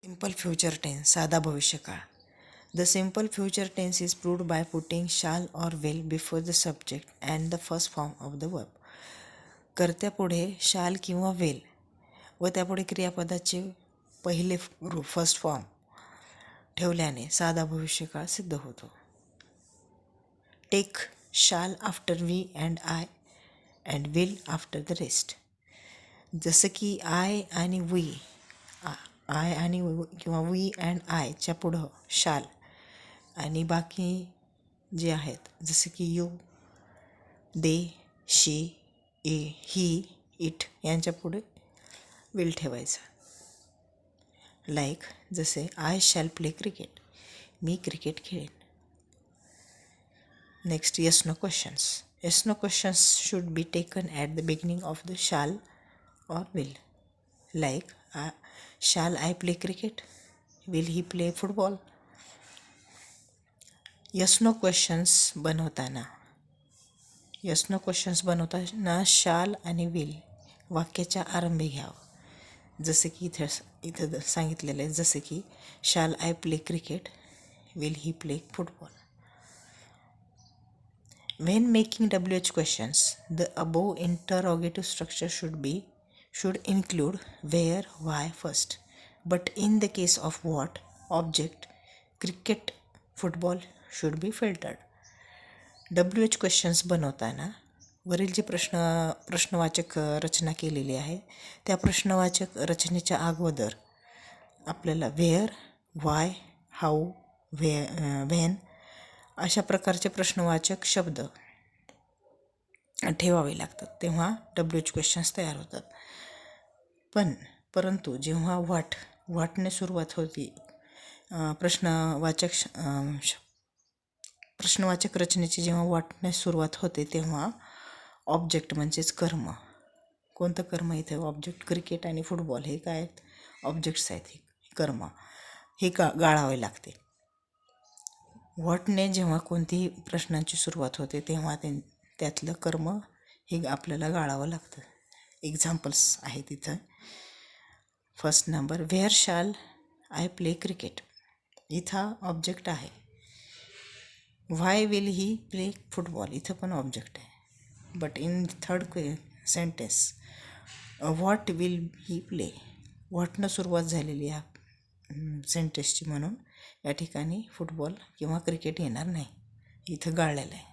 Simple future tense, साधा भविष्यकाळ. The simple future tense is proved by putting shall or will before the subject and the first form of the verb. कर्त्यापुढे शाल किंवा will व त्यापुढे क्रियापदाचे पहिले रूप फर्स्ट फॉर्म ठेवल्याने साधा भविष्यकाळ सिद्ध होतो. Take shall after we and I and will after the rest. जसं की आय आणि वी किंवा वी अँड आयच्या पुढं शाल आणि बाकी जे आहेत जसं की you, they, she, he, it यांच्या पुढे विल ठेवायचा. लाईक जसे आय शॅल प्ले क्रिकेट, मी क्रिकेट खेळेन. Next yes no questions. Yes no questions should be taken at the beginning of the shall or will. Like, shall I play cricket? Will he play football? Yes no questions बनवताना shall आणि will वाक्याच्या आरंभी घ्यावं. जसे की इथं सांगितलेलं आहे, जसे की shall I play cricket? Will he play football? When making WH questions, the above interrogative structure should include where, why first, but in the case of what, object, cricket, football should be filtered. WH questions बनवताना वरील जी प्रश्नवाचक रचना केलेली आहे त्या प्रश्नवाचक रचनेच्या अगोदर आपल्याला वेअर, वाय, हाऊ, व्हेन अशा प्रकारचे प्रश्नवाचक शब्द ठेवावे लागतात, तेव्हा WH क्वेश्चन्स तयार होतात. परंतु जेव्हा वाटने सुरुवात होती प्रश्नवाचक रचनेची जेव्हा वाटण्यास सुरुवात होते तेव्हा ऑब्जेक्ट म्हणजेच कर्म. कोणतं कर्म इथे ऑब्जेक्ट? क्रिकेट आणि फुटबॉल हे काय आहेत? ऑब्जेक्ट्स आहेत. कर्म हे गाळावे लागते. व्हॉटने जेव्हा कोणतीही प्रश्नांची सुरुवात होते तेव्हा त्यातलं कर्म हे आपल्याला गाळावं लागतं. एक्झाम्पल्स आहेत इथं. First number, where shall I play cricket. इथं ऑब्जेक्ट आहे. Why will he play football. इथं पण ऑब्जेक्ट आहे. But in third sentence what will he play. व्हॉटनं सुरुवात झालेली आहे सेंटेन्सची, म्हणून या ठिकाणी फुटबॉल किंवा क्रिकेट येणार नाही. इथं गाळलेलं आहे.